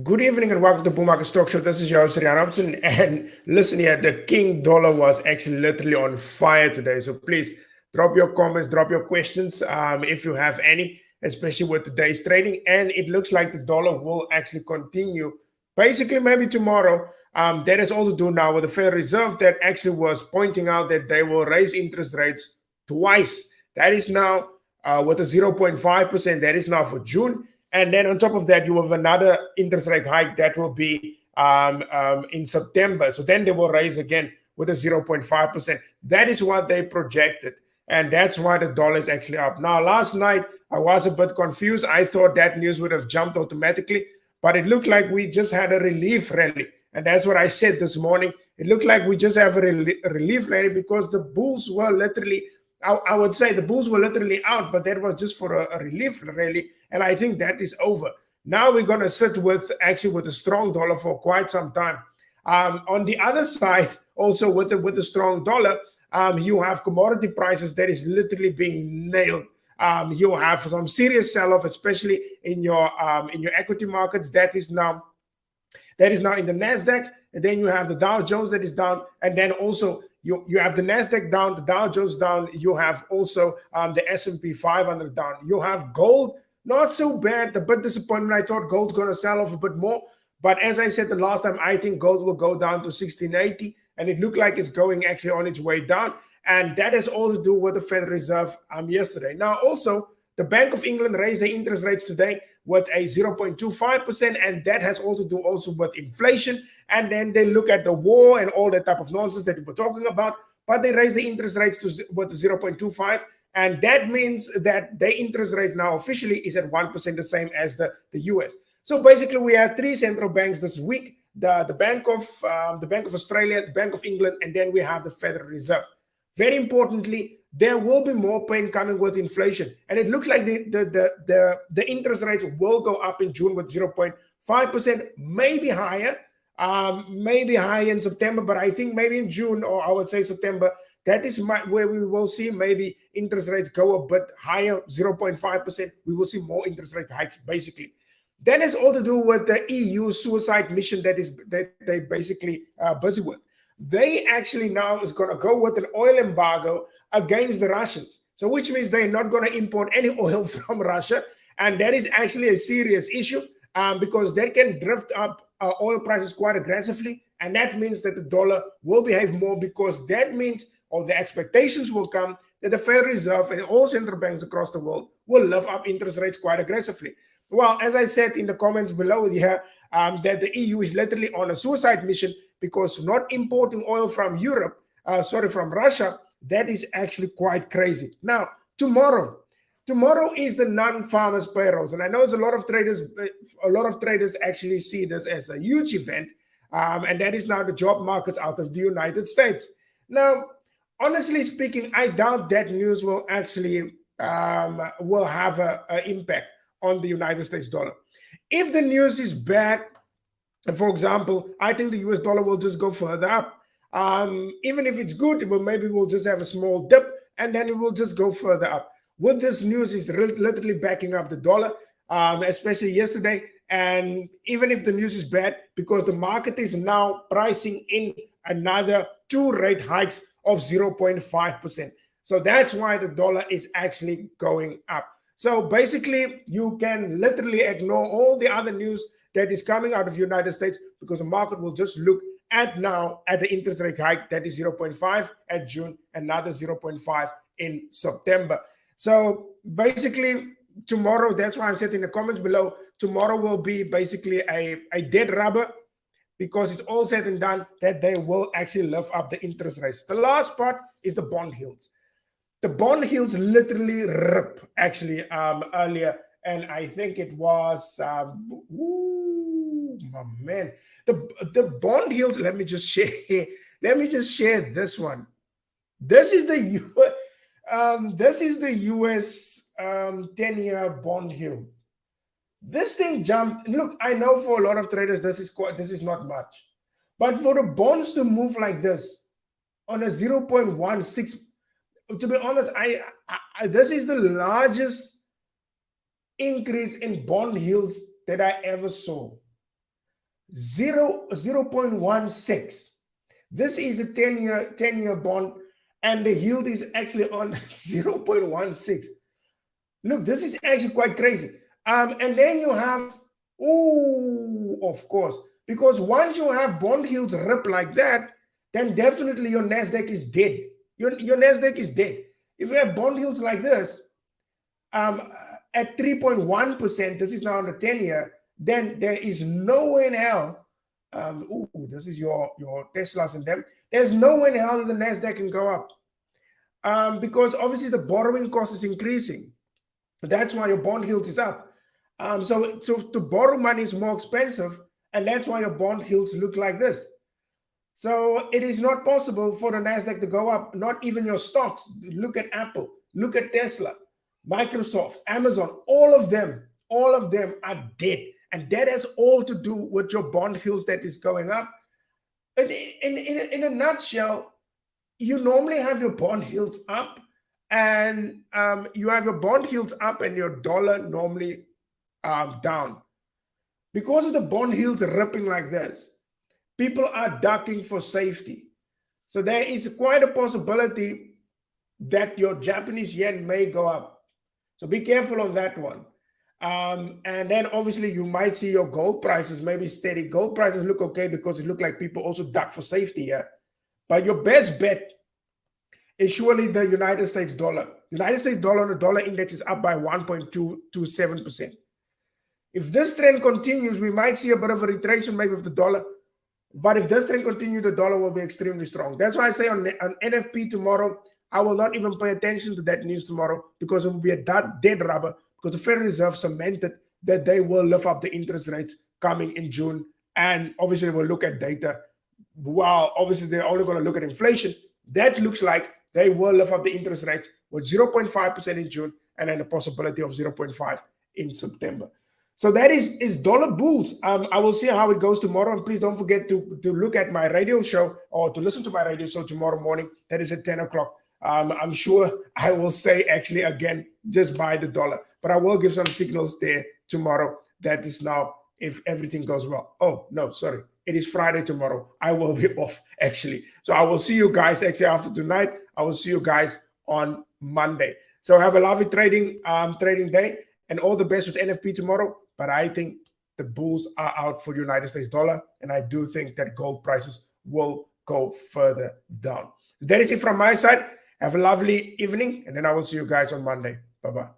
Good evening and welcome to the Bull Market Stock Show. This is your host, Rian Robson. And listen here, the King Dollar was actually literally on fire today. So please drop your comments, drop your questions if you have any, especially with today's trading. And it looks like the dollar will actually continue basically maybe tomorrow. That has all to do now with the Federal Reserve that actually was pointing out that they will raise interest rates twice. That is now with a 0.5%. That is now for June. And then on top of that, you have another interest rate hike that will be in September. So then they will raise again with a 0.5%. That is what they projected. And that's why the dollar is actually up. Now, last night, I was a bit confused. I thought that news would have jumped automatically, but it looked like we just had a relief rally. And that's what I said this morning. It looked like we just have a relief rally because the bulls were literally, I would say the bulls were literally out, but that was just for a relief rally. And I think that is over. Now we're going to sit with a strong dollar for quite some time. On the other side, also with the strong dollar, you have commodity prices that is literally being nailed. You have some serious sell-off, especially in your equity markets. That is now in the Nasdaq, and then you have the Dow Jones that is down, and then also you have the Nasdaq down, the Dow Jones down. You have also the S&P 500 down. You have gold, not so bad. The bit disappointment. I thought gold's going to sell off a bit more, but as I said the last time, I think gold will go down to 1680, and it looked like it's going actually on its way down, and that has all to do with the Federal Reserve yesterday. Now also, the Bank of England raised the interest rates today with a 0.25%, and that has all to do also with inflation. And then they look at the war and all that type of nonsense that we were talking about, but they raised the interest rates with 0.25, and that means that the interest rates now officially is at 1%, the same as the US. So basically, we had three central banks this week: the Bank of Australia, the Bank of England, and then we have the Federal Reserve. Very importantly, there will be more pain coming with inflation. And it looks like the interest rates will go up in June with 0.5%, maybe higher in September, but I think maybe in June, or I would say September, that is where we will see maybe interest rates go a bit higher, 0.5%. We will see more interest rate hikes, basically. That has all to do with the EU suicide mission that they basically busy with. They actually now is going to go with an oil embargo against the Russians. So which means they're not going to import any oil from Russia. And that is actually a serious issue because they can drift up oil prices quite aggressively. And that means that the dollar will behave more, because that means, or the expectations will come, that the Federal Reserve and all central banks across the world will lift up interest rates quite aggressively. Well, as I said in the comments below here, that the EU is literally on a suicide mission, because not importing oil from from Russia, that is actually quite crazy. Now, tomorrow is the non-farmers payrolls, and I know there's a lot of traders actually see this as a huge event, and that is now the job markets out of the United States. Now, honestly speaking, I doubt that news will actually will have an impact on the United States dollar. If the news is bad, for example, I think the US dollar will just go further up. Even if it's good, maybe we'll just have a small dip, and then it will just go further up. With this news is literally backing up the dollar, especially yesterday. And even if the news is bad, because the market is now pricing in another 2 rate hikes of 0.5%. So that's why the dollar is actually going up. So basically, you can literally ignore all the other news that is coming out of the United States, because the market will just look at the interest rate hike that is 0.5 at June, another 0.5 in September. So basically, tomorrow, that's why I said in the comments below, tomorrow will be basically a dead rubber, because it's all said and done that they will actually lift up the interest rates. The last part is the bond yields. The bond yields literally rip actually earlier, and I think it was my man, the bond yields. Let me just share this one. This is the US 10-year bond yield. This thing jumped. Look, I know for a lot of traders this is not much, but for the bonds to move like this on a 0.16, to be honest, I this is the largest increase in bond yields that I ever saw. 0.16. This is a 10-year bond, and the yield is actually on 0.16. Look, this is actually quite crazy. And then you have, of course, because once you have bond yields rip like that, then definitely your Nasdaq is dead. Your Nasdaq is dead. If you have bond yields like this, at 3.1%, this is now on the 10-year, then there is no way in hell. This is your Teslas and them. There's no way in hell that the Nasdaq can go up, because obviously the borrowing cost is increasing. That's why your bond yield is up. So to borrow money is more expensive, and that's why your bond yields look like this. So it is not possible for the Nasdaq to go up. Not even your stocks. Look at Apple. Look at Tesla, Microsoft, Amazon. All of them are dead. And that has all to do with your bond yields that is going up. And in a nutshell, you normally have your bond yields up, and you have your bond yields up and your dollar normally down. Because of the bond yields ripping like this, people are ducking for safety. So there is quite a possibility that your Japanese yen may go up. So be careful on that one. And then obviously you might see your gold prices maybe steady. Gold prices look okay because it look like people also duck for safety here. But your best bet is surely the United States dollar. United States dollar on the dollar index is up by 1.227%. If this trend continues, we might see a bit of a retracement maybe of the dollar. But if this trend continues, the dollar will be extremely strong. That's why I say on NFP tomorrow, I will not even pay attention to that news tomorrow, because it will be a dead rubber, because the Federal Reserve cemented that they will lift up the interest rates coming in June. And obviously we'll look at data. While obviously they're only going to look at inflation, that looks like they will lift up the interest rates with 0.5% in June, and then a possibility of 0.5 in September. So that is dollar bulls. I will see how it goes tomorrow. And please don't forget to look at my radio show, or to listen to my radio show tomorrow morning. That is at 10 o'clock. I'm sure I will say actually again, just buy the dollar. But I will give some signals there tomorrow. That is now if everything goes well. Oh, no, sorry. It is Friday tomorrow. I will be off actually. So I will see you guys actually after tonight. I will see you guys on Monday. So have a lovely trading day, and all the best with NFP tomorrow. But I think the bulls are out for the United States dollar, and I do think that gold prices will go further down. That is it from my side. Have a lovely evening, and then I will see you guys on Monday. Bye-bye.